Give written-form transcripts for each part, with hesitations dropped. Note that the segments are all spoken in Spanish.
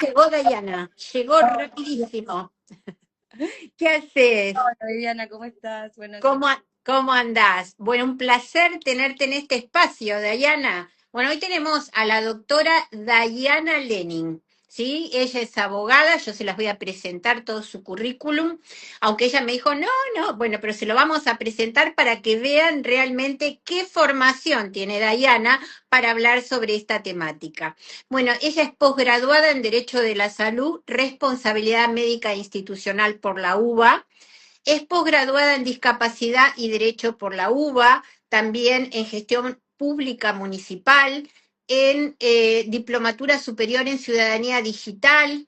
Llegó Dayana, llegó rapidísimo. ¿Qué haces? Hola Viviana, ¿cómo estás? Buenos días. ¿Cómo andás? Bueno, un placer tenerte en este espacio, Dayana. Bueno, hoy tenemos a la doctora Dayana Lenin, ¿sí? Ella es abogada, yo se las voy a presentar todo su currículum, aunque ella me dijo, no, no, bueno, pero se lo vamos a presentar para que vean realmente qué formación tiene Dayana para hablar sobre esta temática. Bueno, ella es posgraduada en Derecho de la Salud, Responsabilidad Médica Institucional por la UBA. Es posgraduada en Discapacidad y Derecho por la UBA, también en Gestión Pública Municipal, en Diplomatura Superior en Ciudadanía Digital.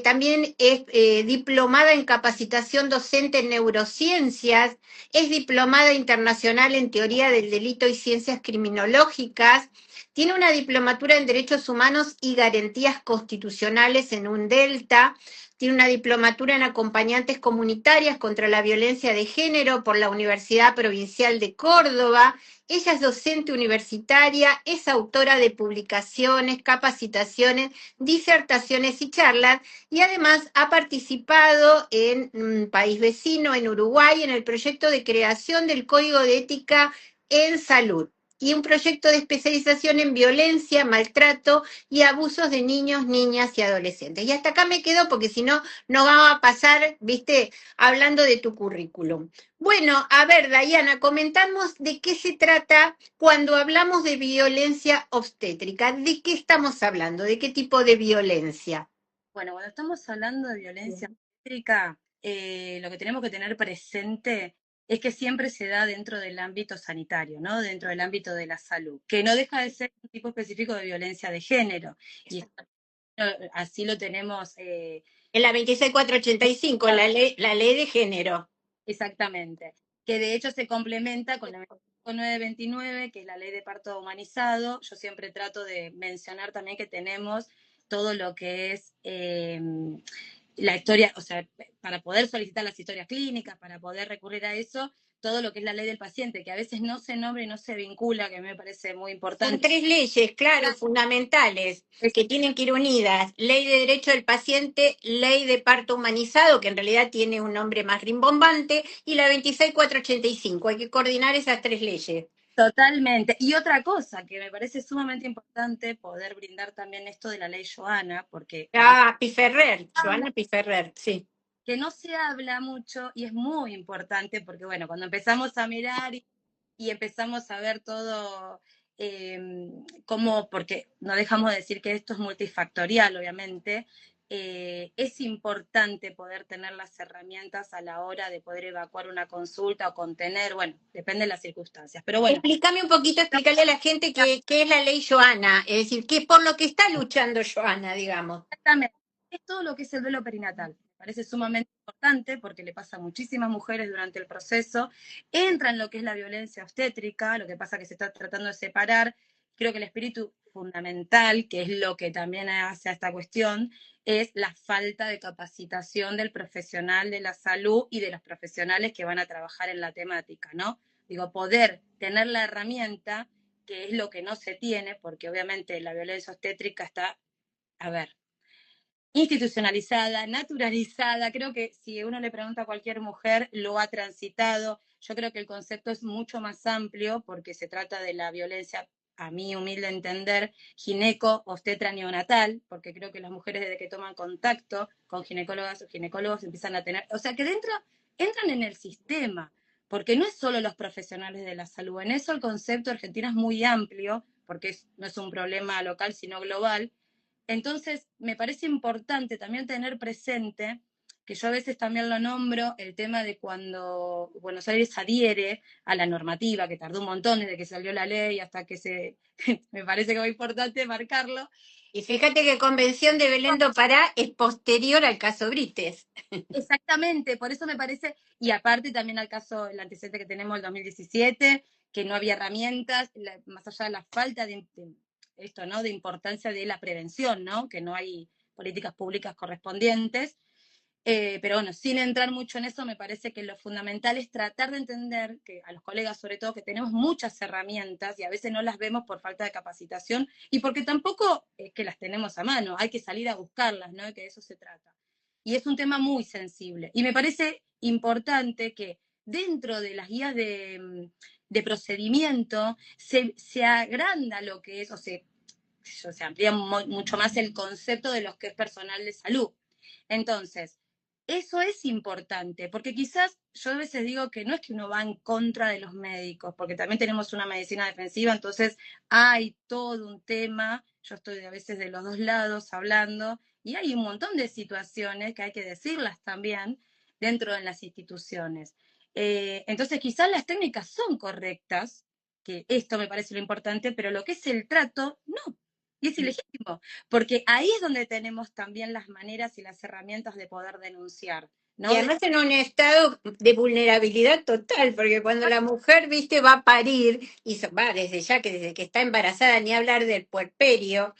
También es diplomada en Capacitación Docente en Neurociencias, es diplomada internacional en Teoría del Delito y Ciencias Criminológicas, tiene una diplomatura en Derechos Humanos y Garantías Constitucionales en UNDELTA, tiene una diplomatura en acompañantes comunitarias contra la violencia de género por la Universidad Provincial de Córdoba. Ella es docente universitaria, es autora de publicaciones, capacitaciones, disertaciones y charlas, y además ha participado en un país vecino, en Uruguay, en el proyecto de creación del Código de Ética en Salud y un proyecto de especialización en violencia, maltrato y abusos de niños, niñas y adolescentes. Y hasta acá me quedo porque si no, no vamos a pasar, viste, hablando de tu currículum. Bueno, a ver, Dayana, comentamos de qué se trata cuando hablamos de violencia obstétrica. ¿De qué estamos hablando? ¿De qué tipo de violencia? Bueno, cuando estamos hablando de violencia obstétrica, lo que tenemos que tener presente es que siempre se da dentro del ámbito sanitario, ¿no? Dentro del ámbito de la salud, que no deja de ser un tipo específico de violencia de género. Y así lo tenemos En la 26485, la ley de género. exactamente. Que de hecho se complementa con la 929, que es la ley de parto humanizado. Yo siempre trato de mencionar también que tenemos todo lo que es la historia, o sea, para poder solicitar las historias clínicas, para poder recurrir a eso, todo lo que es la ley del paciente, que a veces no se nombra y no se vincula, que a mí me parece muy Son importante. tres leyes, claro, fundamentales, Es que tienen que ir unidas. Ley de Derecho del Paciente, Ley de Parto Humanizado, que en realidad tiene un nombre más rimbombante, y la 26485. Hay que coordinar esas tres leyes. totalmente. Y otra cosa que me parece sumamente importante poder brindar también esto de la ley Joana, porque a veces Ah, Piferrer, Joana Piferrer, sí. que no se habla mucho y es muy importante porque, bueno, cuando empezamos a mirar y empezamos a ver todo, cómo, porque no dejamos de decir que esto es multifactorial, obviamente, es importante poder tener las herramientas a la hora de poder evacuar una consulta o contener, bueno, depende de las circunstancias, pero bueno. Explícame un poquito, explícale a la gente qué es la ley Joana, es decir, qué es por lo que está luchando Joana, digamos. Exactamente. Es todo lo que es el duelo perinatal. Me parece sumamente importante porque le pasa a muchísimas mujeres durante el proceso. Entra en lo que es la violencia obstétrica, lo que pasa que se está tratando de separar. Creo que el espíritu fundamental, que es lo que también hace a esta cuestión, es la falta de capacitación del profesional de la salud y de los profesionales que van a trabajar en la temática, ¿no? Digo, poder tener la herramienta, que es lo que no se tiene, porque obviamente la violencia obstétrica está, a ver, institucionalizada, naturalizada. Creo que si uno le pregunta a cualquier mujer, lo ha transitado. Yo creo que el concepto es mucho más amplio porque se trata de la violencia, a mi humilde entender, gineco, obstetra, neonatal, porque creo que las mujeres desde que toman contacto con ginecólogas o ginecólogos empiezan a tener, o sea, que dentro entran en el sistema, porque no es solo los profesionales de la salud. En eso el concepto argentino es muy amplio, porque no es un problema local, sino global. Entonces, me parece importante también tener presente, que yo a veces también lo nombro, el tema de cuando Buenos Aires adhiere a la normativa, que tardó un montón desde que salió la ley hasta que se, me parece que es importante marcarlo. Y fíjate que Convención de Belén do Pará es posterior al caso Brites. Exactamente, por eso me parece, y aparte también al caso, el antecedente que tenemos el 2017, que no había herramientas, más allá de la falta de esto, ¿no? De importancia de la prevención, ¿no? Que no hay políticas públicas correspondientes. Pero bueno, sin entrar mucho en eso, me parece que lo fundamental es tratar de entender, que a los colegas sobre todo, que tenemos muchas herramientas y a veces no las vemos por falta de capacitación y porque tampoco es que las tenemos a mano, hay que salir a buscarlas, ¿no? Que de eso se trata. Y es un tema muy sensible. Y me parece importante que dentro de las guías de procedimiento se agranda lo que es, se amplía mucho más el concepto de lo que es personal de salud. Entonces, eso es importante, porque quizás yo a veces digo que no es que uno va en contra de los médicos, porque también tenemos una medicina defensiva, entonces hay todo un tema, yo estoy a veces de los dos lados hablando, y hay un montón de situaciones que hay que decirlas también dentro de las instituciones. Entonces, quizás las técnicas son correctas, que esto me parece lo importante, pero lo que es el trato, no. Y es ilegítimo, porque ahí es donde tenemos también las maneras y las herramientas de poder denunciar, Y ¿no? además en un estado de vulnerabilidad total, porque cuando la mujer, viste, va a parir, y va desde ya que desde que está embarazada, ni hablar del puerperio,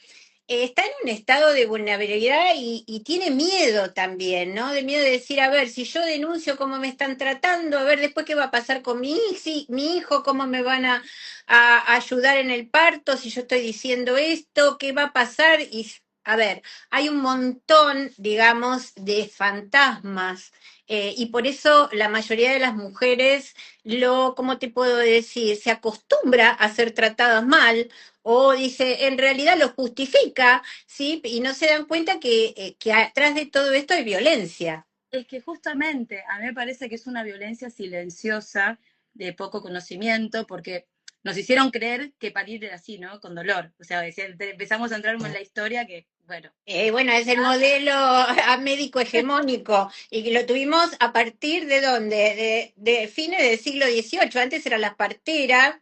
está en un estado de vulnerabilidad y tiene miedo también, ¿no? De miedo de decir, a ver, si yo denuncio cómo me están tratando, a ver después qué va a pasar con mi hijo, cómo me van a ayudar en el parto, si yo estoy diciendo esto, qué va a pasar. Y, a ver, hay un montón, digamos, de fantasmas. Y por eso la mayoría de las mujeres ¿cómo te puedo decir? Se acostumbra a ser tratadas mal, o dice, en realidad lo justifica, ¿sí? Y no se dan cuenta que atrás de todo esto hay violencia. Es que justamente a mí me parece que es una violencia silenciosa de poco conocimiento, porque nos hicieron creer que parir era así, ¿no? Con dolor. O sea, empezamos a entrar en la historia que, bueno. Bueno, es el modelo médico hegemónico y que lo tuvimos a partir de dónde, de fines del siglo XVIII. Antes eran las parteras,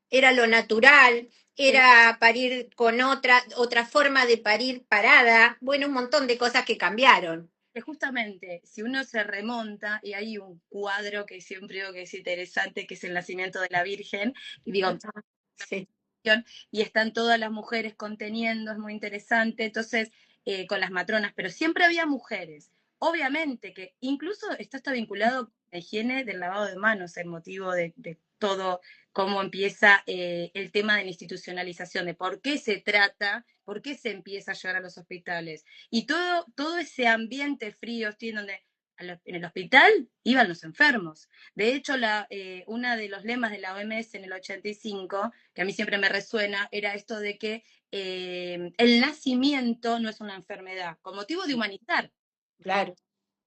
era lo natural, era parir con otra forma de parir parada. Bueno, un montón de cosas que cambiaron. Que justamente, si uno se remonta, y hay un cuadro que siempre digo que es interesante, que es el nacimiento de la Virgen, y digo, Sí, y están todas las mujeres conteniendo, es muy interesante, entonces, con las matronas, pero siempre había mujeres. Obviamente que incluso esto está vinculado con la higiene del lavado de manos, el motivo de todo, cómo empieza el tema de la institucionalización, de por qué se trata, por qué se empieza a llegar a los hospitales. Y todo ese ambiente frío, donde en el hospital iban los enfermos. De hecho, una de los lemas de la OMS en el 85, que a mí siempre me resuena, era esto de que el nacimiento no es una enfermedad, con motivo de humanizar, claro.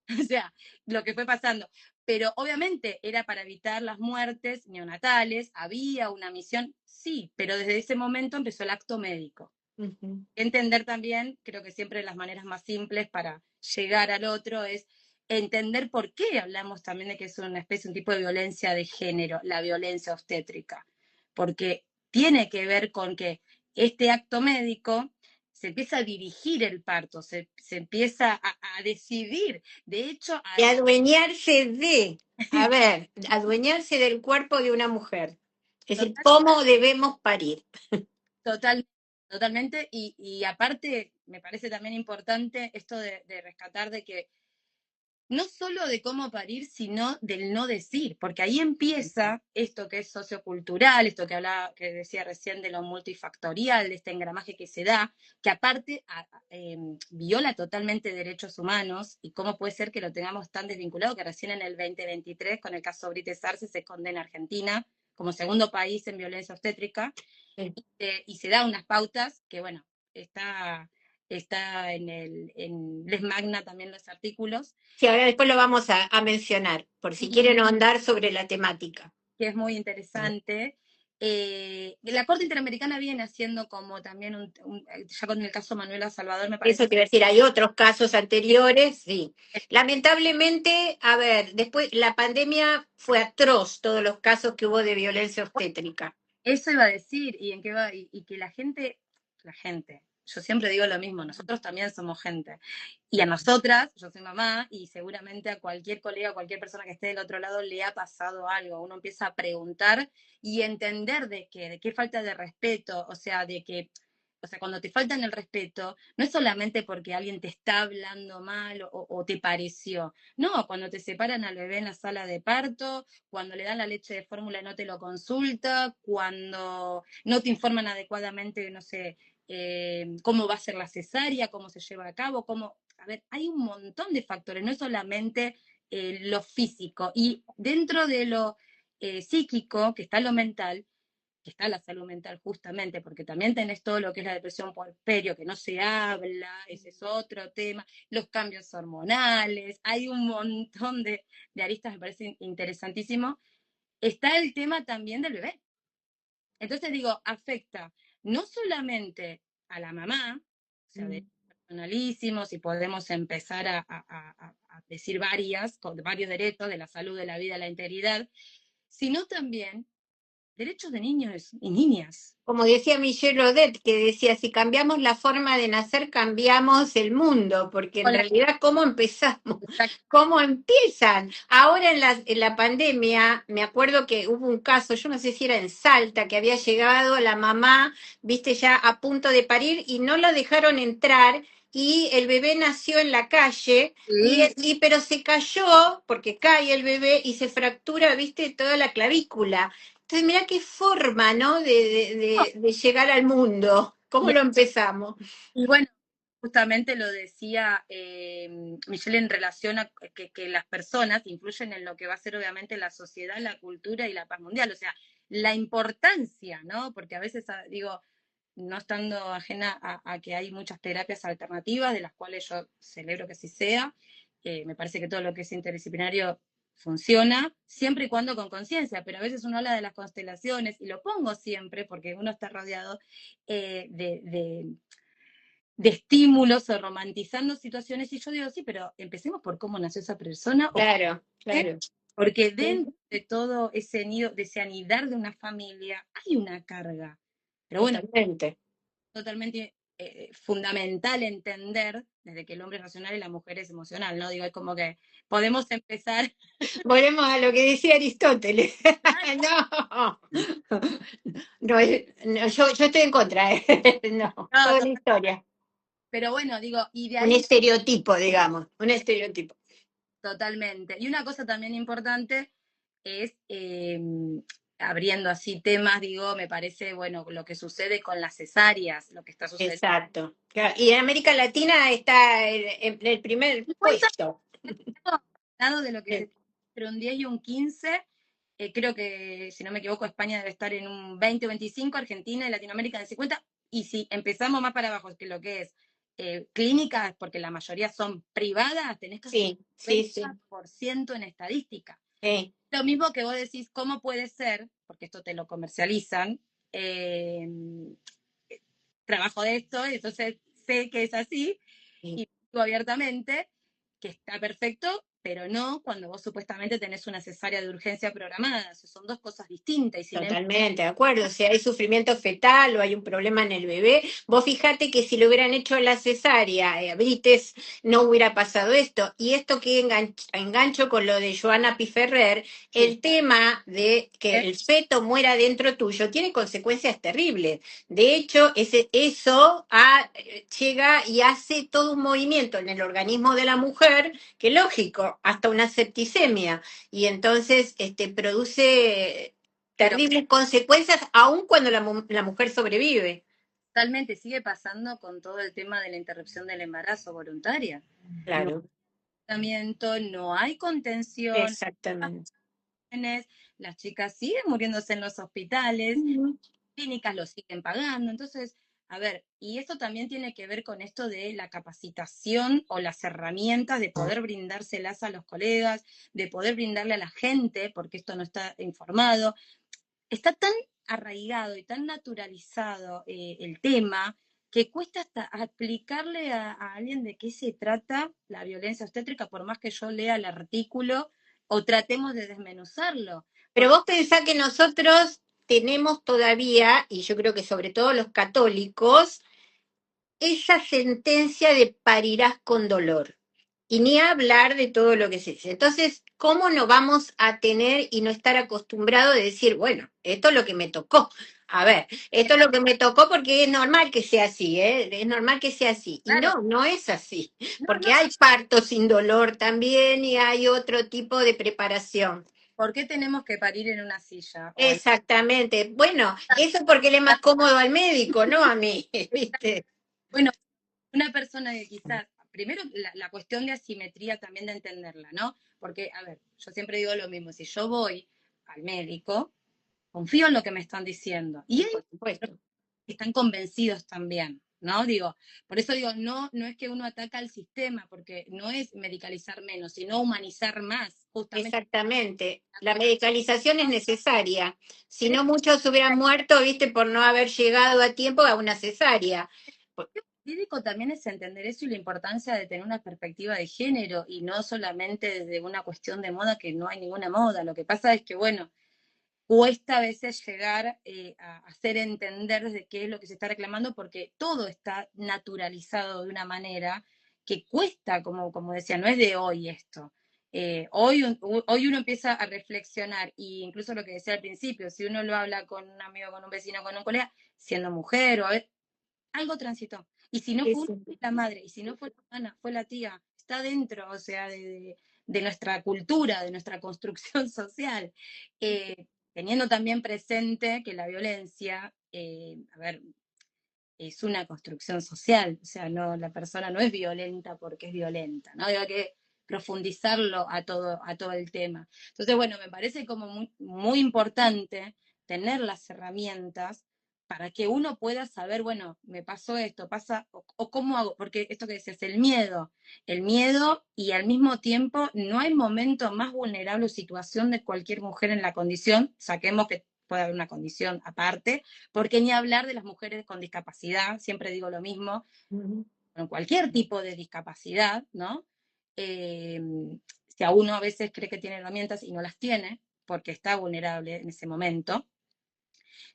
o sea, lo que fue pasando. Pero obviamente era para evitar las muertes neonatales, había una misión, sí, pero desde ese momento empezó el acto médico. Ujú. Entender también, creo que siempre las maneras más simples para llegar al otro es entender por qué hablamos también de que es una especie, un tipo de violencia de género, la violencia obstétrica, porque tiene que ver con que este acto médico se empieza a dirigir el parto, se empieza a decidir. De hecho, Y adueñarse del cuerpo de una mujer. Es decir, cómo debemos parir. total, totalmente, y aparte me parece también importante esto de rescatar de que no solo de cómo parir, sino del no decir, porque ahí empieza esto que es sociocultural, esto que hablaba, que decía recién de lo multifactorial, de este engramaje que se da, que aparte viola totalmente derechos humanos, y cómo puede ser que lo tengamos tan desvinculado que recién en el 2023, con el caso Brites Arce, se condena a Argentina como segundo país en violencia obstétrica, Sí. y se da unas pautas que, bueno, está en Les Magna también los artículos, Sí, ahora después lo vamos a mencionar, por si quieren ahondar sobre la temática. que es muy interesante. La Corte Interamericana viene haciendo como también, ya con el caso Manuela Salvador, me Eso parece te iba a decir, hay otros casos anteriores, sí. Lamentablemente, a ver, después la pandemia fue atroz, todos los casos que hubo de violencia obstétrica. eso iba a decir, y en qué va, y que la gente, yo siempre digo lo mismo, nosotros también somos gente. Y a nosotras, yo soy mamá, y seguramente a cualquier colega, a cualquier persona que esté del otro lado le ha pasado algo. Uno empieza a preguntar y entender de qué falta de respeto, o sea, de que o sea, cuando te faltan el respeto, no es solamente porque alguien te está hablando mal o te pareció. No, cuando te separan al bebé en la sala de parto, cuando le dan la leche de fórmula y no te lo consulta, cuando no te informan adecuadamente, no sé, cómo va a ser la cesárea, cómo se lleva a cabo, cómo... A ver, hay un montón de factores, no es solamente lo físico. Y dentro de lo psíquico, que está lo mental, que está la salud mental justamente, porque también tenés todo lo que es la depresión puerperio, que no se habla, ese es otro tema, los cambios hormonales, hay un montón de aristas, me parece interesantísimo. Está el tema también del bebé. Entonces digo, afecta no solamente a la mamá, o sea, de personalísimos, y podemos empezar a decir varias, con varios derechos de la salud, de la vida, de la integridad, sino también derechos de niños y niñas. Como decía Michelle Odette, que decía, si cambiamos la forma de nacer, cambiamos el mundo, porque en Hola, realidad, ¿cómo empezamos? exacto. ¿Cómo empiezan? Ahora en la pandemia, me acuerdo que hubo un caso, yo no sé si era en Salta, que había llegado la mamá, viste, ya a punto de parir, y no la dejaron entrar, y el bebé nació en la calle, Sí, pero se cayó, porque cae el bebé, y se fractura, viste, toda la clavícula. Entonces, mira qué forma, ¿no? De llegar al mundo. ¿Cómo y, lo empezamos? y bueno, justamente lo decía Michelle en relación a que las personas influyen en lo que va a ser obviamente la sociedad, la cultura y la paz mundial. O sea, la importancia, ¿no? Porque a veces digo, no estando ajena a que hay muchas terapias alternativas, de las cuales yo celebro que sí sea, me parece que todo lo que es interdisciplinario funciona, siempre y cuando con conciencia, pero a veces uno habla de las constelaciones, y lo pongo siempre porque uno está rodeado de estímulos o romantizando situaciones, y yo digo, sí, pero empecemos por cómo nació esa persona, o Claro, qué, claro. porque Sí, dentro de todo ese nido, de ese anidar de una familia, hay una carga. Pero bueno, totalmente. totalmente fundamental entender desde que el hombre es racional y la mujer es emocional, ¿no? Digo, es como que podemos empezar. Volvemos a lo que decía Aristóteles. No, no, no, yo estoy en contra. No, No, toda la historia. pero bueno, digo, y de Un ahí estereotipo, digamos, un estereotipo. totalmente. Y una cosa también importante es, abriendo así temas, digo, me parece, bueno, lo que sucede con las cesáreas, lo que está sucediendo. Exacto. Claro, y en América Latina está en el primer puesto. Dado de lo que se Sí, tiene entre un 10 y un 15, creo que, si no me equivoco, España debe estar en un 20 o 25, Argentina y Latinoamérica en 50, y si empezamos más para abajo, que lo que es clínicas, porque la mayoría son privadas, tenés casi un sí, sí, sí. 90% en estadística. Sí. Lo mismo que vos decís, ¿cómo puede ser? Porque esto te lo comercializan, eh, trabajo de esto, entonces sé que es así, Sí. y digo abiertamente que está perfecto, pero no cuando vos supuestamente tenés una cesárea de urgencia programada. Son dos cosas distintas, y sin embargo, Totalmente, de acuerdo. Si hay sufrimiento fetal o hay un problema en el bebé, vos fijate que si le hubieran hecho la cesárea, Brites, no hubiera pasado esto. Y esto que engancho con lo de Joana Piferrer, sí, el tema de que ¿eh? el feto muera dentro tuyo tiene consecuencias terribles. De hecho, eso llega y hace todo un movimiento en el organismo de la mujer, que lógico, hasta una septicemia. Y entonces produce Pero terribles consecuencias, aun cuando la mujer sobrevive. totalmente sigue pasando con todo el tema de la interrupción del embarazo voluntaria. No Claro, hay tratamiento, no hay contención, exactamente. las chicas siguen muriéndose en los hospitales, Ujú. clínicas lo siguen pagando. Entonces, a ver, y esto también tiene que ver con esto de la capacitación o las herramientas de poder brindárselas a los colegas, de poder brindarle a la gente, porque esto no está informado. Está tan arraigado y tan naturalizado el tema, que cuesta hasta explicarle a alguien de qué se trata la violencia obstétrica, por más que yo lea el artículo o tratemos de desmenuzarlo. Pero Porque vos pensás que nosotros tenemos todavía, y yo creo que sobre todo los católicos, esa sentencia de parirás con dolor. Y ni hablar de todo lo que se dice. Entonces, ¿cómo no vamos a tener y no estar acostumbrados de decir, bueno, esto es lo que me tocó? A ver, esto es lo que me tocó porque es normal que sea así, ¿eh? Es normal que sea así. Y Claro, no, no es así, no, porque no, hay parto sin dolor también y hay otro tipo de preparación. ¿por qué tenemos que parir en una silla? Exactamente. Bueno, eso porque le es más cómodo al médico, no a mí, ¿viste? Bueno, una persona que quizás, primero la cuestión de asimetría también de entenderla, ¿no? Porque, a ver, yo siempre digo lo mismo, si yo voy al médico, confío en lo que me están diciendo. Y Por ellos supuesto. están convencidos también, ¿no? Digo, por eso digo, no es que uno ataca al sistema, porque no es medicalizar menos, sino humanizar más, justamente. Exactamente. La medicalización es necesaria. Si no, muchos hubieran muerto, viste, por no haber llegado a tiempo a una cesárea. Jurídico también es entender eso y la importancia de tener una perspectiva de género y no solamente desde una cuestión de moda, que no hay ninguna moda. Lo que pasa es que, bueno, cuesta a veces llegar a hacer entender desde qué es lo que se está reclamando, porque todo está naturalizado de una manera que cuesta, como decía, no es de hoy esto. Hoy uno empieza a reflexionar, e incluso lo que decía al principio, si uno lo habla con un amigo, con un vecino, con un colega, siendo mujer, algo transitó. Y si no Sí, fue sí. la madre, y si no fue la hermana, fue la tía, está dentro, o sea, de nuestra cultura, de nuestra construcción social. Teniendo también presente que la violencia, a ver, es una construcción social, o sea, no, la persona no es violenta porque es violenta, ¿no? Hay que profundizarlo a todo el tema. Entonces, bueno, me parece como muy importante tener las herramientas para que uno pueda saber, bueno, me pasó esto, pasa, o cómo hago, porque esto que decías, el miedo y al mismo tiempo no hay momento más vulnerable o situación de cualquier mujer en la condición, saquemos que puede haber una condición aparte, porque ni hablar de las mujeres con discapacidad, siempre digo lo mismo, Ujú. con cualquier tipo de discapacidad, ¿no? Eh, si a uno a veces cree que tiene herramientas y no las tiene, porque está vulnerable en ese momento,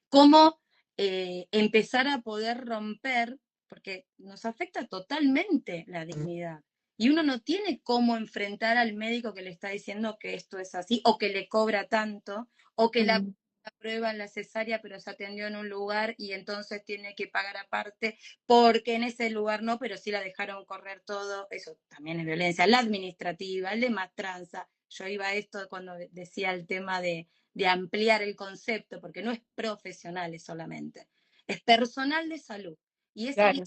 cómo empezar a poder romper, porque nos afecta totalmente la dignidad. Y uno no tiene cómo enfrentar al médico que le está diciendo que esto es así, o que le cobra tanto, o que la Ujú. prueba en la cesárea, pero se atendió en un lugar y entonces tiene que pagar aparte, porque en ese lugar no, pero sí la dejaron correr todo. Eso también es violencia. La administrativa, el de matranza. Yo iba a esto cuando decía el tema de ampliar el concepto, porque no es profesionales solamente, es personal de salud. Y esa Claro.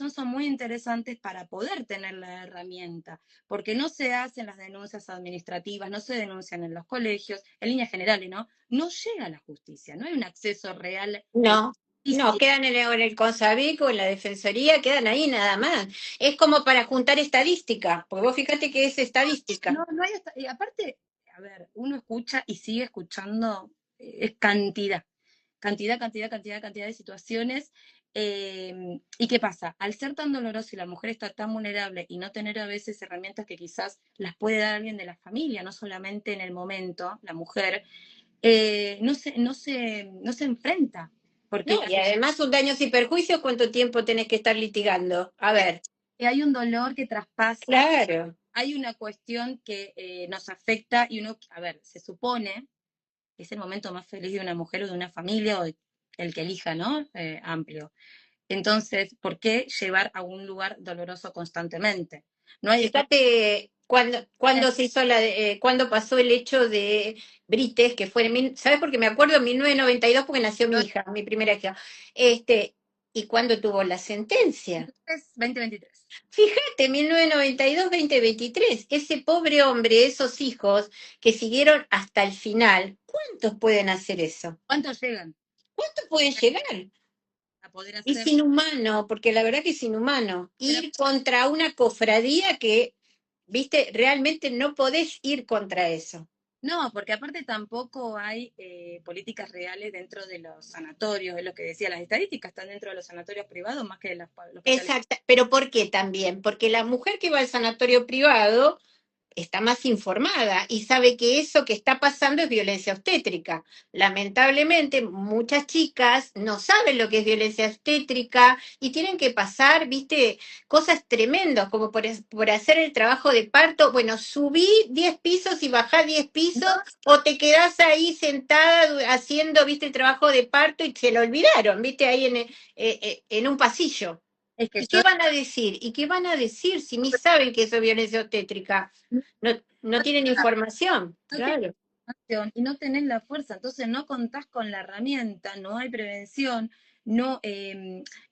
son muy interesantes para poder tener la herramienta, porque no se hacen las denuncias administrativas, no se denuncian en los colegios, en líneas generales, ¿no? No llega a la justicia, no hay un acceso real a la No, no, justicia. quedan en el CONSAVIC o en la Defensoría, quedan ahí nada más. Es como para juntar estadística, porque vos fíjate que es estadística. No, no hay y aparte, a ver, uno escucha y sigue escuchando, es cantidad, cantidad de situaciones. ¿Y qué pasa? Al ser tan doloroso y la mujer está tan vulnerable y no tener a veces herramientas que quizás las puede dar alguien de la familia, no solamente en el momento, la mujer, no se enfrenta. No, Porque y además un daño sin perjuicio, ¿cuánto tiempo tenés que estar litigando? A ver, hay un dolor que traspasa, claro. hay una cuestión que nos afecta y uno, a ver, se supone es el momento más feliz de una mujer o de una familia o el que elija, ¿no? Amplio. Entonces, ¿por qué llevar a un lugar doloroso constantemente? No hay esta... Fíjate cuando se hizo cuando pasó el hecho de Brites, que fue ¿sabes? Porque me acuerdo en 1992 porque nació mi hija, mi primera hija. Y cuando tuvo la sentencia. 2023. Fíjate, 1992, 2023, ese pobre hombre, esos hijos que siguieron hasta el final, ¿cuántos pueden hacer eso? ¿Cuántos llegan ¿Cuántos pueden llegar? a poder Es hacer? inhumano, porque la verdad que es inhumano. Pero Ir contra una cofradía que, viste, realmente no podés ir contra eso. no, porque aparte tampoco hay políticas reales dentro de los sanatorios, es lo que decía, las estadísticas están dentro de los sanatorios privados más que de los hospitales. Exacto. ¿Pero por qué también? Porque la mujer que va al sanatorio privado está más informada y sabe que eso que está pasando es violencia obstétrica. Lamentablemente, muchas chicas no saben lo que es violencia obstétrica y tienen que pasar, viste, cosas tremendas, como por hacer el trabajo de parto. Bueno, subí 10 pisos y bajá 10 pisos, o te quedás ahí sentada haciendo, viste, el trabajo de parto y se lo olvidaron, viste, ahí en un pasillo. Es que ¿Y yo qué van a decir? ¿Y qué van a decir si ni saben que eso es violencia obstétrica? No, no tienen información, no tiene claro. información y no tenés la fuerza, entonces no contás con la herramienta, no hay prevención, no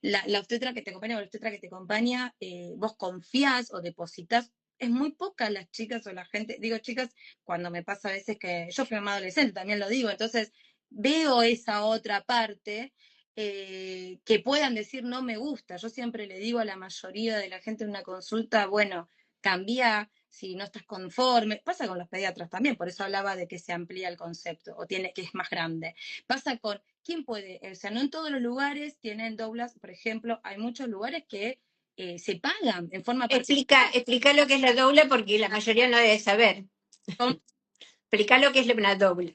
la obstetra que te acompaña o la obstetra que te acompaña, vos confiás o depositas. Es muy poca las chicas o la gente, digo chicas, cuando me pasa a veces que yo fui mamá adolescente, también lo digo, entonces veo esa otra parte que puedan decir no me gusta. Yo siempre le digo a la mayoría de la gente en una consulta, bueno, cambia si no estás conforme. Pasa con los pediatras también, por eso hablaba de que se amplía el concepto o tiene que es más grande. Pasa con quién puede, o sea, no en todos los lugares tienen doulas, por ejemplo, hay muchos lugares que se pagan en forma particular. Explica lo que es la doula porque la mayoría no debe saber. Explica lo que es una doula.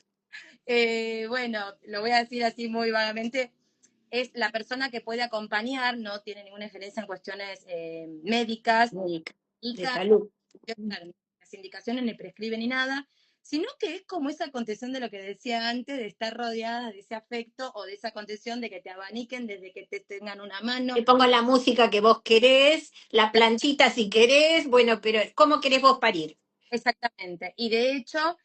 Bueno, lo voy a decir así muy vagamente, es la persona que puede acompañar, no tiene ninguna injerencia en cuestiones médicas, Médica, y de salud. claro, las indicaciones ni prescriben ni nada, sino que es como esa contención de lo que decía antes, de estar rodeada de ese afecto o de esa contención de que te abaniquen desde que te tengan una mano. Te pongo la música que vos querés, la planchita si querés, bueno, pero ¿cómo querés vos parir? Exactamente. Y de hecho,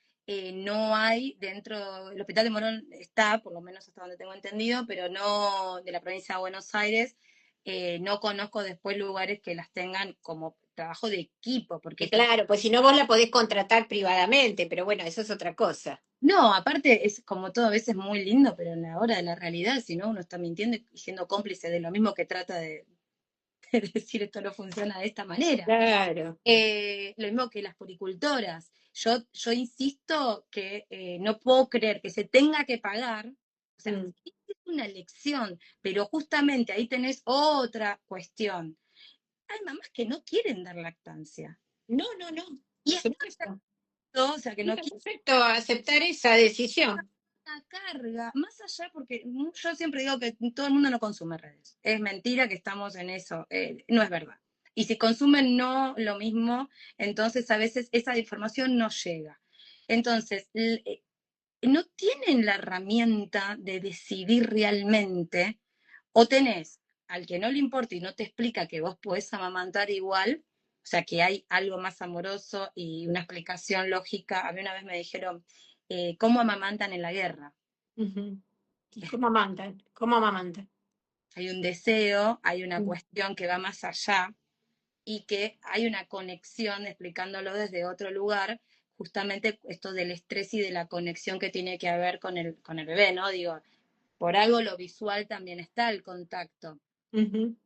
no hay dentro, el Hospital de Morón está, por lo menos hasta donde tengo entendido, pero no de la provincia de Buenos Aires, no conozco después lugares que las tengan como trabajo de equipo, porque esto. Claro, pues si no vos la podés contratar privadamente, pero bueno, eso es otra cosa. No, aparte es como todo a veces muy lindo, pero en la hora de la realidad, si no, uno está mintiendo y siendo cómplice de lo mismo que trata de decir esto no funciona de esta manera. Claro. Lo mismo que las puricultoras. Yo insisto que no puedo creer que se tenga que pagar, o sea, Mm. es una elección, pero justamente ahí tenés otra cuestión. Hay mamás que no quieren dar lactancia. No, no, no, Y por está supuesto. perfecto, o sea, que no Está quieren perfecto aceptar esa decisión. una carga, más allá, porque yo siempre digo que todo el mundo no consume redes. Es mentira que estamos en eso, no es verdad. Y si consumen no lo mismo, entonces a veces esa información no llega. Entonces, no tienen la herramienta de decidir realmente, o tenés al que no le importa y no te explica que vos podés amamantar igual, o sea, que hay algo más amoroso y una explicación lógica. A mí una vez me dijeron, ¿cómo amamantan en la guerra? Ujú. ¿Y cómo amantan? ¿Cómo amamantan? Hay un deseo, hay una Mm. cuestión que va más allá y que hay una conexión, explicándolo desde otro lugar, justamente esto del estrés y de la conexión que tiene que haber con el bebé, ¿no? Digo, por algo lo visual también está el contacto. Ujú.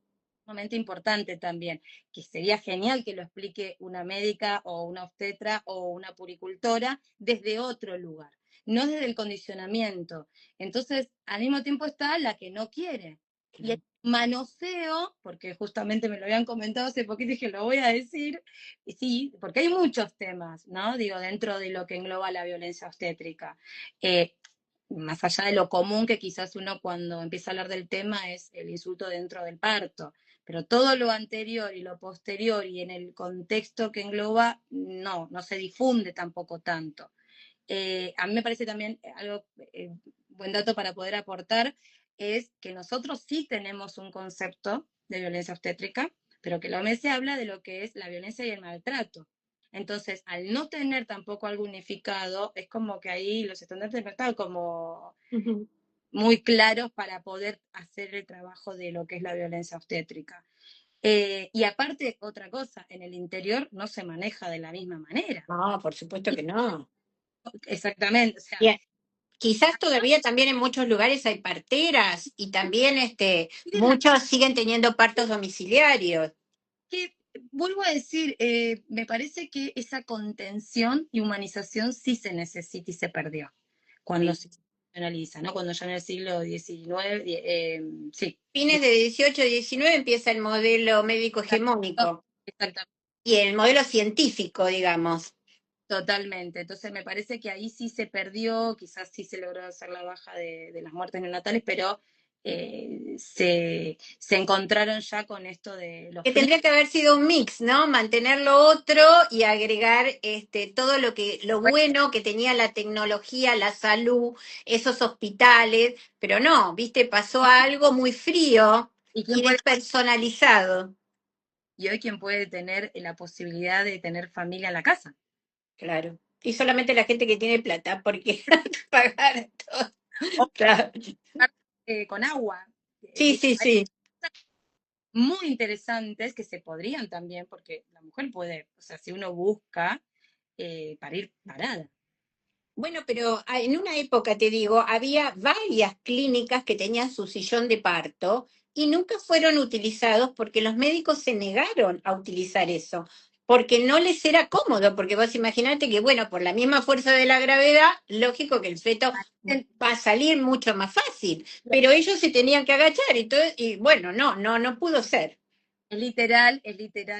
Sumamente importante también, que sería genial que lo explique una médica o una obstetra o una puricultora desde otro lugar, no desde el condicionamiento. Entonces, al mismo tiempo está la que no quiere. Y el Claro. manoseo, porque justamente me lo habían comentado hace poquito y dije, lo voy a decir, y sí, porque hay muchos temas, ¿no? Digo, dentro de lo que engloba la violencia obstétrica. Más allá de lo común que quizás uno cuando empieza a hablar del tema es el insulto dentro del parto, pero todo lo anterior y lo posterior y en el contexto que engloba, no se difunde tampoco tanto. A mí me parece también algo, buen dato para poder aportar, es que nosotros sí tenemos un concepto de violencia obstétrica, pero que la OMS habla de lo que es la violencia y el maltrato. Entonces, al no tener tampoco algo unificado, es como que ahí los estándares no están como Ujú. muy claros para poder hacer el trabajo de lo que es la violencia obstétrica. Y aparte, otra cosa, en el interior no se maneja de la misma manera. No, por supuesto que no. Exactamente, o sea, Bien. Quizás todavía también en muchos lugares hay parteras y también miren la muchos siguen teniendo partos domiciliarios. que, vuelvo a decir, me parece que esa contención y humanización sí se necesita y se perdió cuando Sí. se analiza, ¿no? Cuando ya en el siglo XIX, sí, Fines de 18 y 19 empieza el modelo médico hegemónico exactamente. y el modelo científico, digamos. Totalmente. Entonces me parece que ahí sí se perdió, quizás sí se logró hacer la baja de las muertes neonatales, pero se encontraron ya con esto de los Que primos. tendría que haber sido un mix, ¿no? Mantener lo otro y agregar todo lo bueno que tenía la tecnología, la salud, esos hospitales, pero no, viste, pasó a algo muy frío ¿Y quién y puede, despersonalizado. y hoy quién puede tener la posibilidad de tener familia en la casa? Claro. Y solamente la gente que tiene plata, porque hay que pagar todo. O Claro. con agua. Sí, sí, Hay sí. muy interesantes que se podrían también, porque la mujer puede, o sea, si uno busca, parir parada. Bueno, pero en una época, te digo, había varias clínicas que tenían su sillón de parto y nunca fueron utilizados porque los médicos se negaron a utilizar eso, porque no les era cómodo, porque vos imaginate que, bueno, por la misma fuerza de la gravedad, lógico que el feto va a salir mucho más fácil, pero ellos se tenían que agachar y bueno, no pudo ser. Es literal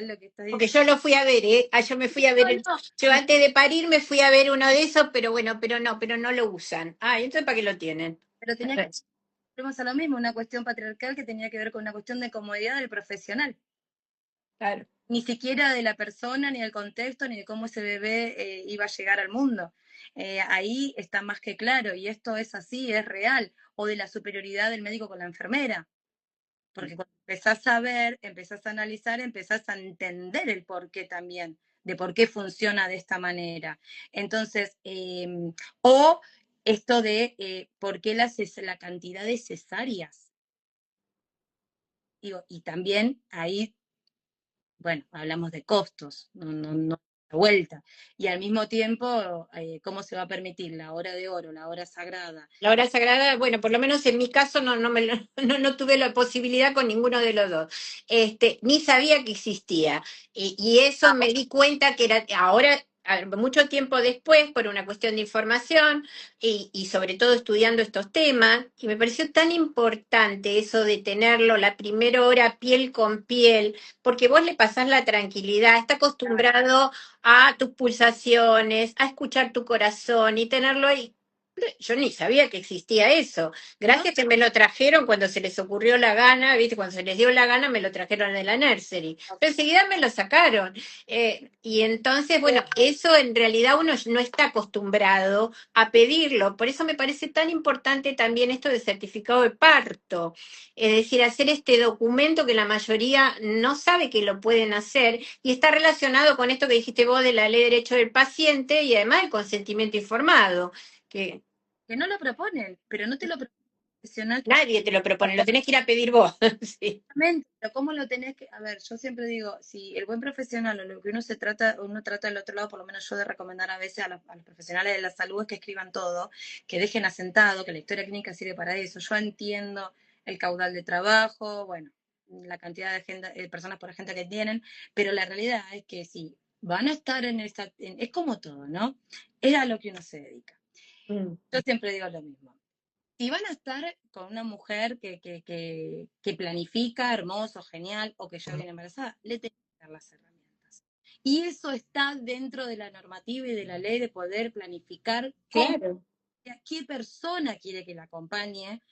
lo que estás Porque diciendo. yo lo fui a ver, ¿eh? Yo me fui a ver, No, yo antes de parir me fui a ver uno de esos, pero bueno, pero no lo usan. Ah, entonces ¿para qué lo tienen? pero tenía que volvemos a lo mismo, una cuestión patriarcal que tenía que ver con una cuestión de comodidad del profesional, Claro. ni siquiera de la persona, ni del contexto, ni de cómo ese bebé iba a llegar al mundo. Ahí está más que claro, y esto es así, es real, o de la superioridad del médico con la enfermera, porque cuando empezás a ver, empezás a analizar, empezás a entender el porqué también, de por qué funciona de esta manera. Entonces, o esto de por qué la cantidad de cesáreas. Digo, y también ahí, bueno, hablamos de costos, no de vuelta. Y al mismo tiempo, ¿cómo se va a permitir la hora de oro, la hora sagrada? La hora sagrada, bueno, por lo menos en mi caso no tuve la posibilidad con ninguno de los dos. Ni sabía que existía. Y eso me di cuenta que era ahora, mucho tiempo después, por una cuestión de información y sobre todo estudiando estos temas, y me pareció tan importante eso de tenerlo la primera hora piel con piel, porque vos le pasás la tranquilidad, está acostumbrado a tus pulsaciones, a escuchar tu corazón y tenerlo ahí. Yo ni sabía que existía eso. ¿No? Gracias que me lo trajeron cuando se les ocurrió la gana, ¿viste? Cuando se les dio la gana, me lo trajeron de la nursery. Pero enseguida me lo sacaron. Y entonces, bueno, eso en realidad uno no está acostumbrado a pedirlo. Por eso me parece tan importante también esto de certificado de parto. Es decir, hacer este documento que la mayoría no sabe que lo pueden hacer y está relacionado con esto que dijiste vos de la ley de derecho del paciente y además el consentimiento informado. Que Que no lo proponen, pero no te lo proponen profesional. nadie te lo propone, lo tenés que ir a pedir vos. Sí, Pero ¿cómo lo tenés que...? A ver, yo siempre digo, si el buen profesional o lo que uno trata del otro lado, por lo menos yo de recomendar a veces a los profesionales de la salud es que escriban todo, que dejen asentado, que la historia clínica sirve para eso. Yo entiendo el caudal de trabajo, bueno, la cantidad de personas por agenda que tienen, pero la realidad es que si van a estar es como todo, ¿no? Es a lo que uno se dedica. mm, Yo siempre digo lo mismo. Si van a estar con una mujer que planifica, hermoso, genial, o que ya viene embarazada, le tienen que dar las herramientas. Y eso está dentro de la normativa y de la ley de poder planificar cómo, claro, a qué persona quiere que la acompañe.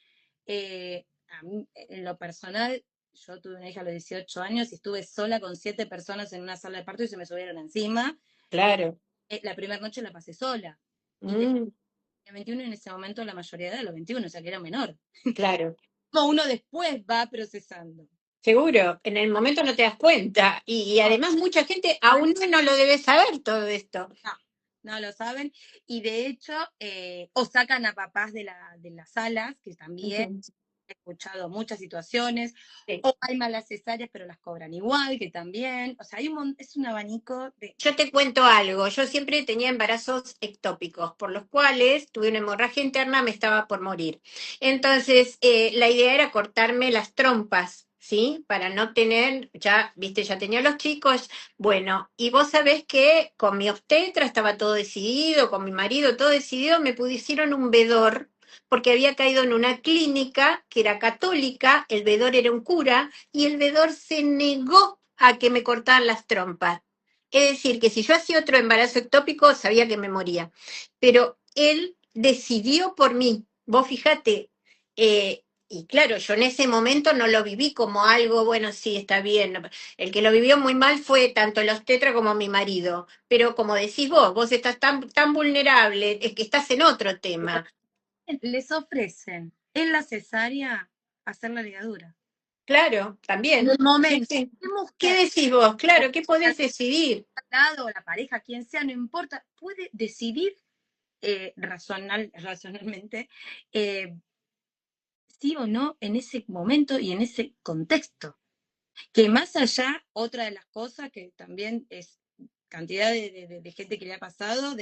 A mí, en lo personal, yo tuve una hija a los 18 años y estuve sola con 7 personas en una sala de parto y se me subieron encima. claro. La primera noche la pasé sola. Y Mm, 21 en ese momento la mayoría de edad de los 21, o sea que era menor. claro. Como uno después va procesando. Seguro, en el momento no te das cuenta. Y No, además mucha gente aún no lo debe saber todo esto. no, no lo saben. Y de hecho, o sacan a papás de las salas, que también Ujú. he escuchado muchas situaciones, Sí. o hay malas cesáreas, pero las cobran igual, que también. O sea, es un abanico Yo te cuento algo. Yo siempre tenía embarazos ectópicos, por los cuales tuve una hemorragia interna, me estaba por morir. Entonces, la idea era cortarme las trompas, ¿sí? Para no tener, ya, viste, ya tenía los chicos. Bueno, y vos sabés que con mi obstetra estaba todo decidido, con mi marido todo decidido, me pusieron un vedor, porque había caído en una clínica que era católica, el vedor era un cura, y el vedor se negó a que me cortaran las trompas. Es decir, que si yo hacía otro embarazo ectópico, sabía que me moría. Pero él decidió por mí. Vos fíjate, y claro, yo en ese momento no lo viví como algo, bueno, sí, está bien. El que lo vivió muy mal fue tanto el obstetra como mi marido. Pero como decís vos estás tan vulnerable, es que estás en otro tema. Les ofrecen en la cesárea hacer la ligadura. Claro, En también. el Sí, momento, sí. ¿qué ¿Qué mujer decís vos? o Claro, ¿qué podés decidir? al lado, la pareja, quien sea, no importa, puede decidir racionalmente eh, sí o no en ese momento y en ese contexto? Que más allá, otra de las cosas que también es cantidad de gente que le ha pasado,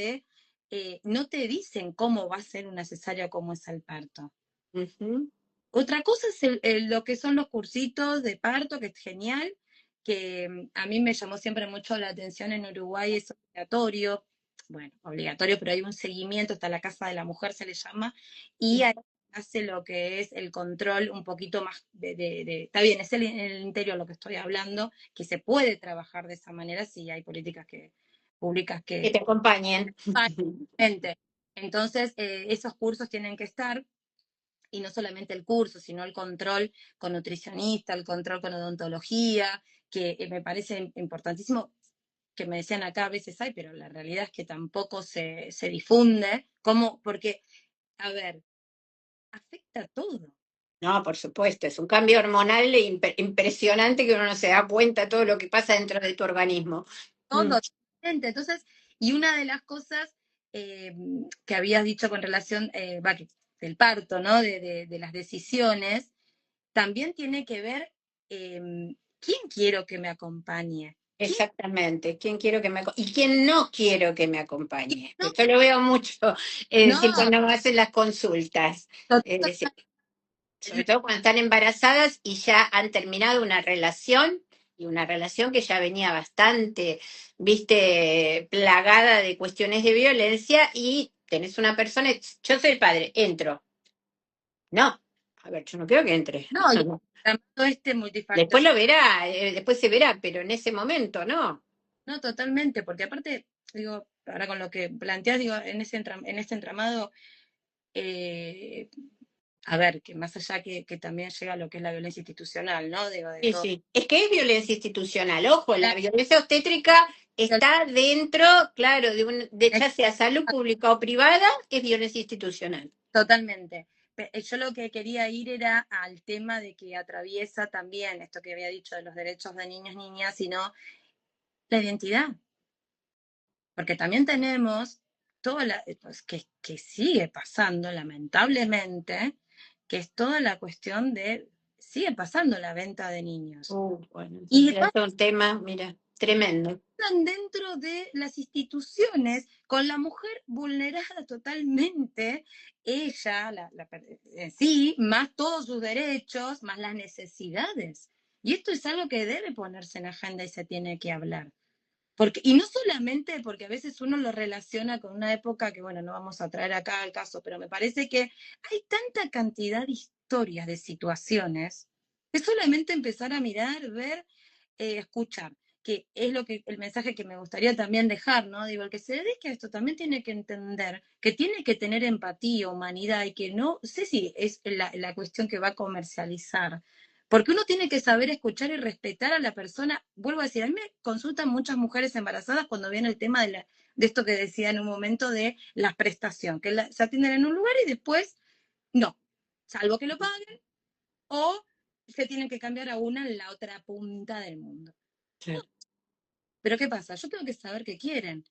no te dicen cómo va a ser una cesárea o cómo es el parto. Ujú. Otra cosa es lo que son los cursitos de parto, que es genial, que a mí me llamó siempre mucho la atención en Uruguay, es obligatorio, bueno, obligatorio, pero hay un seguimiento, hasta la casa de la mujer se le llama, y ahí hace lo que es el control un poquito más está bien, es el interior lo que estoy hablando, que se puede trabajar de esa manera si hay políticas públicas Que te acompañen. entonces, esos cursos tienen que estar, y no solamente el curso, sino el control con nutricionista, el control con odontología, que me parece importantísimo, que me decían acá a veces hay, pero la realidad es que tampoco se difunde, porque, a ver, afecta todo. No, por supuesto, es un cambio hormonal impresionante que uno no se da cuenta de todo lo que pasa dentro de tu organismo. Mm. Todo. Entonces, y una de las cosas eh, que habías dicho con relación, del parto, ¿no? De las decisiones, también tiene que ver quién quiero que me acompañe. ¿Quién Exactamente, quién quiero que y quién no quiero que me acompañe. no? Esto lo veo mucho, es decir, No, cuando me hacen las consultas. Es decir, sobre todo cuando están embarazadas y ya han terminado una relación, y una relación que ya venía bastante, viste, plagada de cuestiones de violencia, y tenés una persona, yo soy el padre, entro. No, a ver, yo no quiero que entre. no, y el tratamiento Después multifactorial, lo verá, después se verá, pero en ese momento no. no, totalmente, porque aparte, digo, ahora con lo que planteas, digo, en ese entramado, eh, a ver, que más allá que también llega lo que es la violencia institucional, ¿no? Digo, de Sí, todo. sí. Es que es violencia institucional. Ojo, la violencia obstétrica está dentro, claro, de ya sea salud pública o privada, es violencia institucional. Totalmente. Yo lo que quería ir era al tema de que atraviesa también esto que había dicho de los derechos de niños, niñas, sino la identidad. Porque también tenemos toda pues, que sigue pasando, lamentablemente, que es toda la cuestión sigue pasando la venta de niños. Bueno, Y es un tema, mira, tremendo. pasan dentro de las instituciones con la mujer vulnerada totalmente, ella, en sí, más todos sus derechos, más las necesidades. Y esto es algo que debe ponerse en agenda y se tiene que hablar. Y no solamente porque a veces uno lo relaciona con una época que, bueno, no vamos a traer acá al caso, pero me parece que hay tanta cantidad de historias, de situaciones, que solamente empezar a mirar, ver, escuchar, que es el mensaje que me gustaría también dejar, ¿no? Digo, el que se dedique a esto también tiene que entender que tiene que tener empatía, humanidad, y que no sé si es la cuestión que va a comercializar, porque uno tiene que saber escuchar y respetar a la persona. Vuelvo a decir, a mí me consultan muchas mujeres embarazadas cuando viene el tema de esto que decía en un momento de la prestación, que se atienden en un lugar y después no, salvo que lo paguen o se tienen que cambiar a una en la otra punta del mundo. Sí. Pero ¿qué pasa? Yo tengo que saber qué quieren,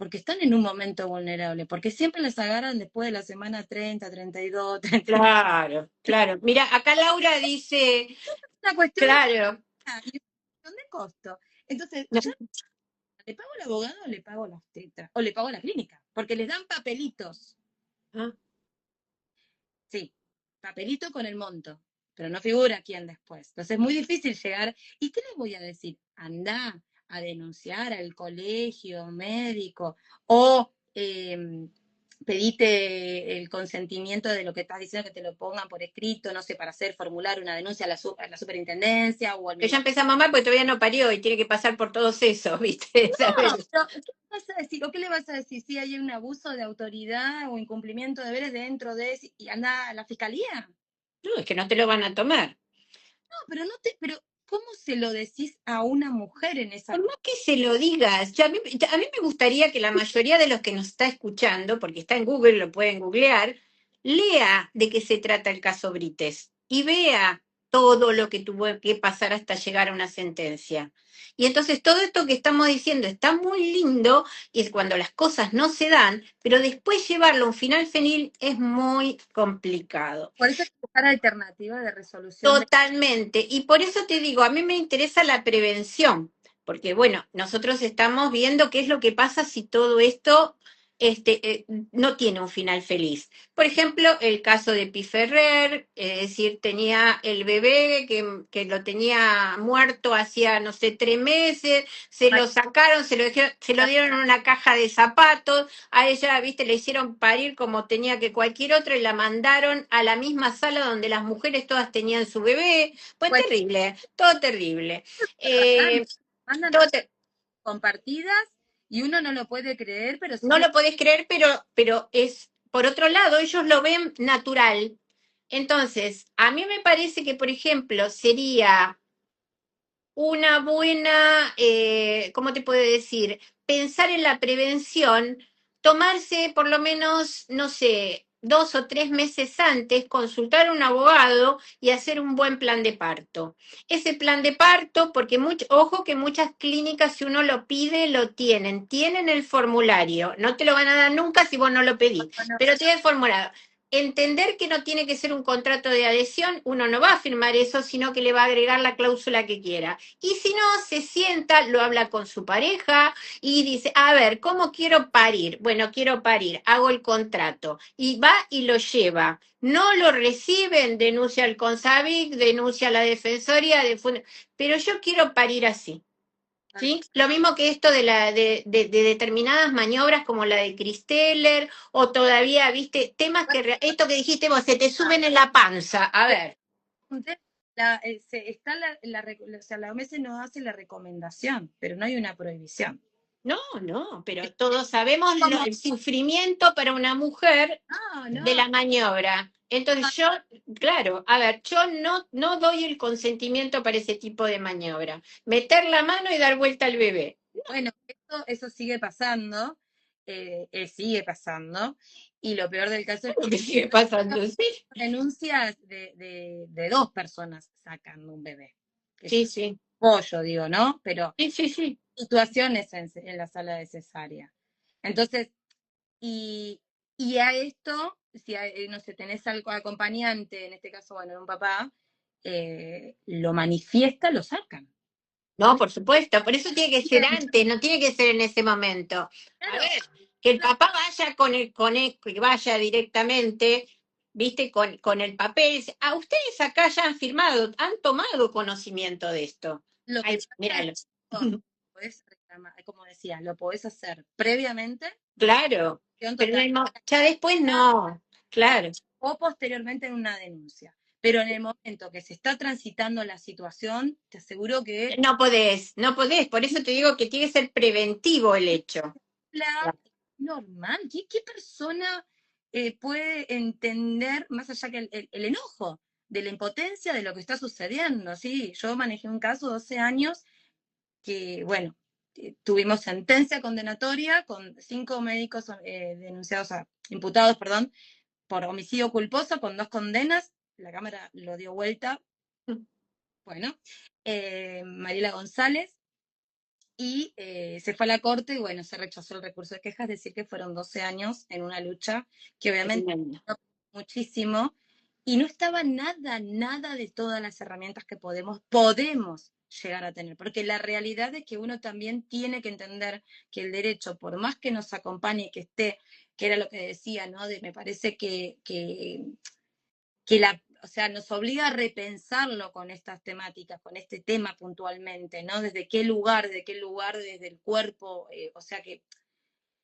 porque están en un momento vulnerable, porque siempre las agarran después de la semana 30, 32, 33. Claro, claro. Mira, acá Laura dice, Es una cuestión de claro. y es una cuestión de costo. Entonces, No, yo le pago al abogado o le pago las tetas, o le pago a la clínica, porque les dan papelitos. ah, Sí, papelito con el monto, pero no figura quién después. Entonces es muy difícil llegar. ¿Y qué les voy a decir? Anda a denunciar al colegio médico o pedite el consentimiento de lo que estás diciendo, que te lo pongan por escrito, no sé, para hacer formular una denuncia a la superintendencia o al Pero ya ministerio. empezamos mal porque todavía no parió y tiene que pasar por todos esos, ¿viste? No, ¿Sabes? pero ¿qué vas a decir? ¿O qué le vas a decir si hay un abuso de autoridad o incumplimiento de deberes dentro de y anda a la fiscalía? No, es que no te lo van a tomar. No, pero pero ¿cómo se lo decís a una mujer en Por esa? más que se lo digas, a mí me gustaría que la mayoría de los que nos está escuchando, porque está en Google, lo pueden googlear, lea de qué se trata el caso Brites y vea todo lo que tuvo que pasar hasta llegar a una sentencia. Y entonces todo esto que estamos diciendo está muy lindo y es cuando las cosas no se dan, pero después llevarlo a un final feliz es muy complicado. Por eso hay que buscar alternativas de resolución de... Totalmente. Y por eso te digo, a mí me interesa la prevención, porque bueno, nosotros estamos viendo qué es lo que pasa si todo esto no tiene un final feliz. Por ejemplo, el caso de Piferrer, es decir, tenía el bebé que lo tenía muerto hacía, no sé, 3 meses, se lo sacaron, se lo dieron en una caja de zapatos, a ella, viste, le hicieron parir como tenía que cualquier otro y la mandaron a la misma sala donde las mujeres todas tenían su bebé. Pues Pues, terrible, todo terrible. bastante. Eh, Mandan todo cosas ter- compartidas y uno no lo puede creer, pero no sigue. lo podés creer, pero es, por otro lado, ellos lo ven natural. Entonces, a mí me parece que, por ejemplo, sería una buena, ¿cómo te puedo decir? Pensar en la prevención, tomarse por lo menos, no sé, 2 o 3 meses antes, consultar a un abogado y hacer un buen plan de parto. Ese plan de parto, porque ojo que muchas clínicas, si uno lo pide, lo tienen el formulario. No te lo van a dar nunca si vos no lo pedís, Bueno, pero tiene el formulario. Entender que no tiene que ser un contrato de adhesión, uno no va a firmar eso, sino que le va a agregar la cláusula que quiera. Y si no, se sienta, lo habla con su pareja y dice, a ver, ¿cómo quiero parir? Bueno, quiero parir, hago el contrato. Y va y lo lleva. No lo reciben, denuncia al CONSAVIC, denuncia a la Defensoría, pero yo quiero parir así. ¿Sí? Lo mismo que esto de determinadas maniobras como la de Cristeller, o todavía, viste, temas esto que dijiste vos, se te suben en la panza. A ver. está o sea, la OMS no hace la recomendación, pero no hay una prohibición. No, no, pero todos sabemos Como, el sufrimiento para una mujer no, de no, la maniobra. Entonces yo, claro, a ver, yo no doy el consentimiento para ese tipo de maniobra. Meter la mano y dar vuelta al bebé. bueno, eso sigue pasando, y lo peor del caso es Lo que que sigue pasando, sí. denuncias de dos personas sacando un bebé. Que es Sí, sí, pollo, digo, ¿no? Pero sí, sí, sí. situaciones en la sala de cesárea. Entonces, y, y a esto, si no sé, tenés algo acompañante, en este caso, bueno, un papá, lo manifiesta, lo sacan. No, por supuesto, por eso tiene que ser antes, no tiene que ser en ese momento. A Claro, ver, que el papá vaya que vaya directamente, viste, con el papel. A ustedes acá ya han firmado, han tomado conocimiento de esto. lo que Ay, pasa es míralo. que podés reclamar, como decía, lo podés hacer previamente, Claro, pero total, ya después no, claro. o posteriormente en una denuncia. Pero en el momento que se está transitando la situación, te aseguro que No podés, por eso te digo que tiene que ser preventivo el hecho. la normal. ¿Qué persona puede entender, más allá que el enojo, de la impotencia de lo que está sucediendo? ¿Sí? Yo manejé un caso 12 años que, bueno, tuvimos sentencia condenatoria con 5 médicos denunciados, imputados, perdón, por homicidio culposo, con 2 condenas. La Cámara lo dio vuelta. Bueno, Mariela González, y se fue a la corte y bueno, se rechazó el recurso de quejas, es decir, que fueron 12 años en una lucha que obviamente Tremendo. muchísimo, y no estaba nada de todas las herramientas que podemos llegar a tener, porque la realidad es que uno también tiene que entender que el derecho, por más que nos acompañe, que esté, que era lo que decía, ¿no? Me parece o sea, nos obliga a repensarlo con estas temáticas, con este tema puntualmente, ¿no? Desde qué lugar, desde el cuerpo, o sea que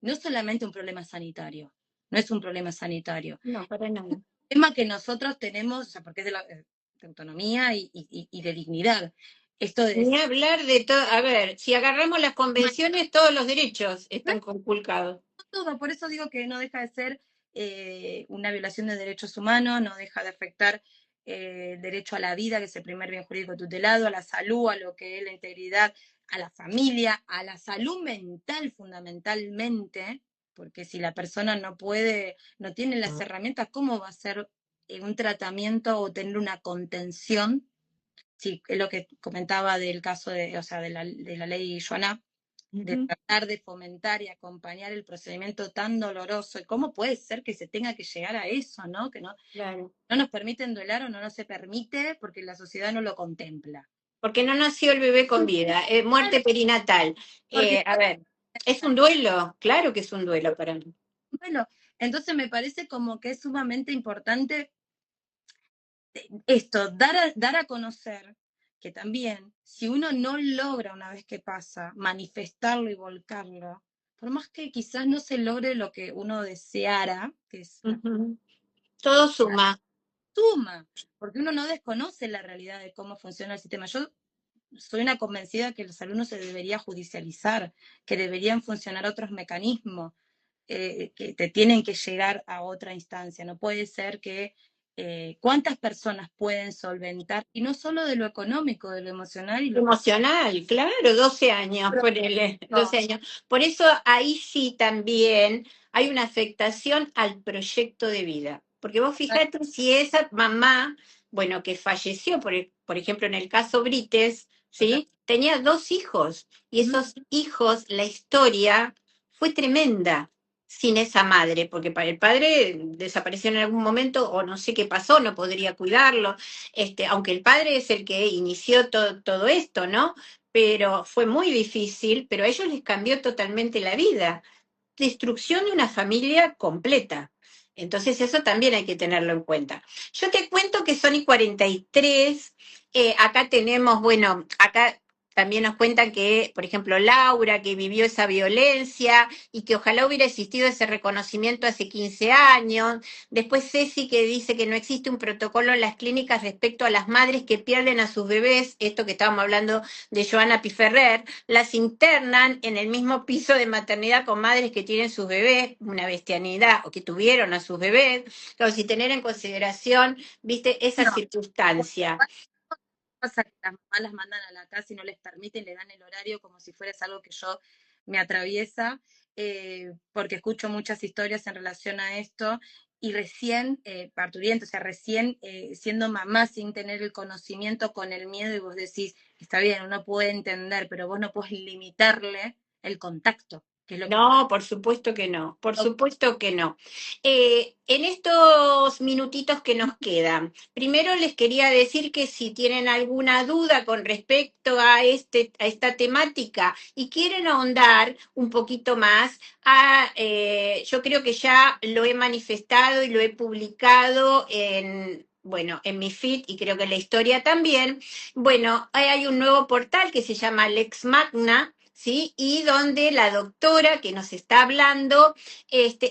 no es solamente un problema sanitario. no es un problema sanitario. No, para nada. Tema que nosotros tenemos, o sea, porque es de autonomía y de dignidad. Esto de Ni decir, hablar de todo. A ver, si agarramos las convenciones, todos los derechos están conculcados. todo, por eso digo que no deja de ser una violación de derechos humanos, no deja de afectar el derecho a la vida, que es el primer bien jurídico tutelado, a la salud, a lo que es la integridad, a la familia, a la salud mental fundamentalmente, porque si la persona no puede, no tiene las herramientas, ¿cómo va a hacer un tratamiento o tener una contención? Sí, es lo que comentaba del caso de, o sea, de la ley Joana, de Ujú. tratar de fomentar y acompañar el procedimiento tan doloroso. ¿Y cómo puede ser que se tenga que llegar a eso, ¿no? Que Claro. no nos permiten duelar o no nos se permite porque la sociedad no lo contempla. Porque no nació el bebé con vida. Claro, Muerte perinatal. porque A ver, ¿es un duelo? Claro que es un duelo para mí. bueno, entonces me parece como que es sumamente importante esto, dar a conocer que también, si uno no logra una vez que pasa manifestarlo y volcarlo, por más que quizás no se logre lo que uno deseara, que es una Ujú. Todo suma. suma, porque uno no desconoce la realidad de cómo funciona el sistema. Yo soy una convencida que la salud no se debería judicializar, que deberían funcionar otros mecanismos, que te tienen que llegar a otra instancia. No puede ser que cuántas personas pueden solventar, y no solo de lo económico, de lo emocional y lo que... Emocional, claro, 12 años, ponele, 12 años. Por eso ahí sí también hay una afectación al proyecto de vida. Porque vos fijate si esa mamá, bueno, que falleció, por ejemplo, en el caso Brites, ¿sí? Tenía 2 hijos y esos hijos, la historia fue tremenda sin esa madre, porque para el padre desapareció en algún momento o no sé qué pasó, no podría cuidarlo, aunque el padre es el que inició todo esto, ¿no? Pero fue muy difícil, pero a ellos les cambió totalmente la vida. Destrucción de una familia completa. Entonces eso también hay que tenerlo en cuenta. Yo te cuento que son y 43. Acá tenemos, bueno, acá también nos cuentan que, por ejemplo, Laura, que vivió esa violencia y que ojalá hubiera existido ese reconocimiento hace 15 años. Después Ceci, que dice que no existe un protocolo en las clínicas respecto a las madres que pierden a sus bebés, esto que estábamos hablando de Joana Piferrer, las internan en el mismo piso de maternidad con madres que tienen sus bebés, una bestialidad, o que tuvieron a sus bebés, como si tener en consideración, viste, esa No, circunstancia. pasa que las mamás las mandan a la casa y no les permiten, le dan el horario como si fuera algo que yo me atraviesa, porque escucho muchas historias en relación a esto y recién parturiente, o sea, recién siendo mamá sin tener el conocimiento con el miedo y vos decís, está bien, uno puede entender, pero vos no puedes limitarle el contacto, que es lo que... No, por supuesto que no, por supuesto que no. En estos minutitos que nos quedan, primero les quería decir que si tienen alguna duda con respecto a esta temática y quieren ahondar un poquito más, yo creo que ya lo he manifestado y lo he publicado bueno, en mi feed y creo que en la historia también. Bueno, hay un nuevo portal que se llama Lex Magna, ¿sí? Y donde la doctora que nos está hablando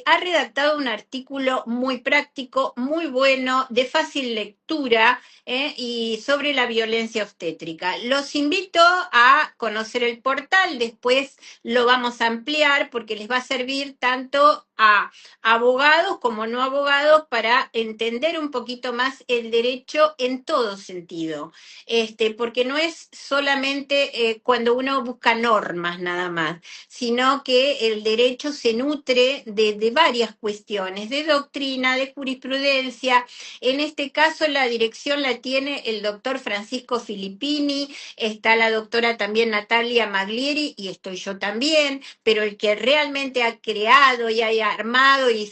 ha redactado un artículo muy práctico, muy bueno, de fácil lectura, y sobre la violencia obstétrica. Los invito a conocer el portal, después lo vamos a ampliar porque les va a servir tanto a abogados como no abogados para entender un poquito más el derecho en todo sentido, porque no es solamente cuando uno busca normas nada más, sino que el derecho se nutre de varias cuestiones, de doctrina, de jurisprudencia. En este caso la dirección la tiene el doctor Francisco Filippini, está la doctora también Natalia Maglieri y estoy yo también, pero el que realmente ha creado y ha armado y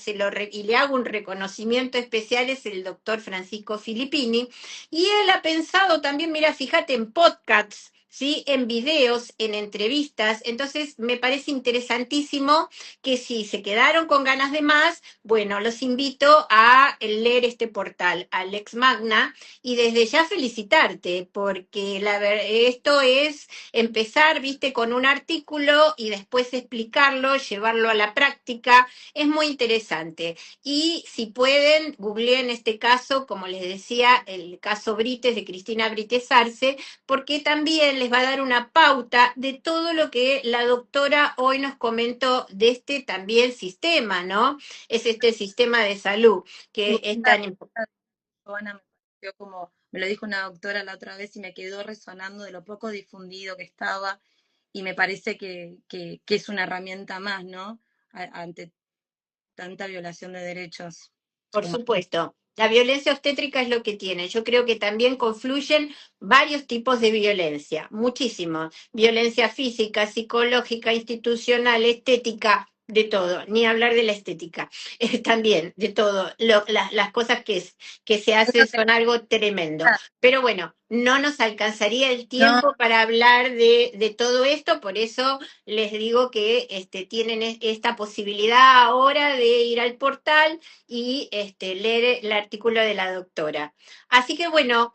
le hago un reconocimiento especial es el doctor Francisco Filippini, y él ha pensado también, mira, fíjate en podcasts, ¿sí? En videos, en entrevistas. Entonces, me parece interesantísimo que si se quedaron con ganas de más, bueno, los invito a leer este portal, Alex Magna, y desde ya felicitarte, porque esto es empezar, viste, con un artículo y después explicarlo, llevarlo a la práctica. Es muy interesante. Y si pueden, googleen este caso, como les decía, el caso Brites de Cristina Brites Arce, porque también les va a dar una pauta de todo lo que la doctora hoy nos comentó de este también sistema, ¿no? Es este sistema de salud que es tan importante. Joana, me pareció como, me lo dijo una doctora la otra vez y me quedó resonando de lo poco difundido que estaba y me parece que es una herramienta más, ¿no? Ante tanta violación de derechos Por humanos. supuesto, la violencia obstétrica es lo que tiene. Yo creo que también confluyen varios tipos de violencia, muchísimos. Violencia física, psicológica, institucional, estética, de todo. Ni hablar de la estética, también de todo. Las cosas que se hacen Eso te- son algo tremendo. Pero bueno, no nos alcanzaría el No, tiempo para hablar de todo esto, por eso les digo que tienen esta posibilidad ahora de ir al portal y leer el artículo de la doctora. Así que bueno,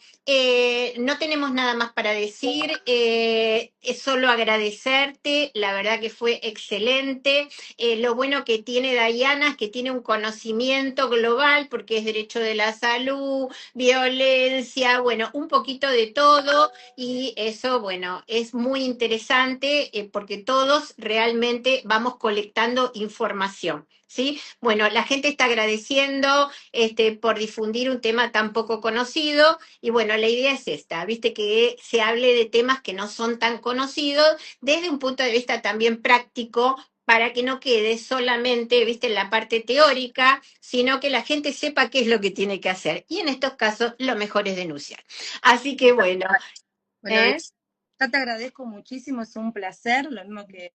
no tenemos nada más para decir, es solo agradecerte, la verdad que fue excelente. Lo bueno que tiene Dayana es que tiene un conocimiento global porque es derecho de la salud, violencia, bueno, un poquito de todo y eso, bueno, es muy interesante porque todos realmente vamos colectando información. ¿Sí? Bueno, la gente está agradeciendo por difundir un tema tan poco conocido y bueno, la idea es esta, viste que se hable de temas que no son tan conocidos desde un punto de vista también práctico para que no quede solamente, viste, en la parte teórica, sino que la gente sepa qué es lo que tiene que hacer. Y en estos casos, lo mejor es denunciar. Así que bueno, me lo ¿eh? dijo. Ya te agradezco muchísimo, es un placer, lo mismo que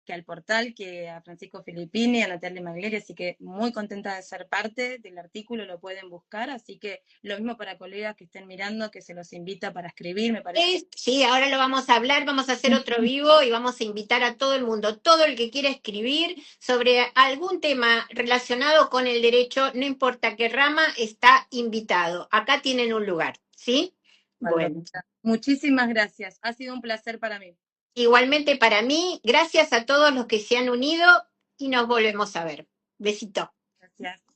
al portal, que a Francisco Filippini, a Natalia Maglieri, así que muy contenta de ser parte del artículo, lo pueden buscar, así que lo mismo para colegas que estén mirando, que se los invita para escribir, me parece. Sí, ahora lo vamos a hablar, vamos a hacer otro vivo y vamos a invitar a todo el mundo, todo el que quiera escribir sobre algún tema relacionado con el derecho, no importa qué rama, está invitado. Acá tienen un lugar, ¿sí? Bueno, Muchísimas gracias, ha sido un placer para mí. igualmente para mí, gracias a todos los que se han unido y nos volvemos a ver. Besito. Gracias.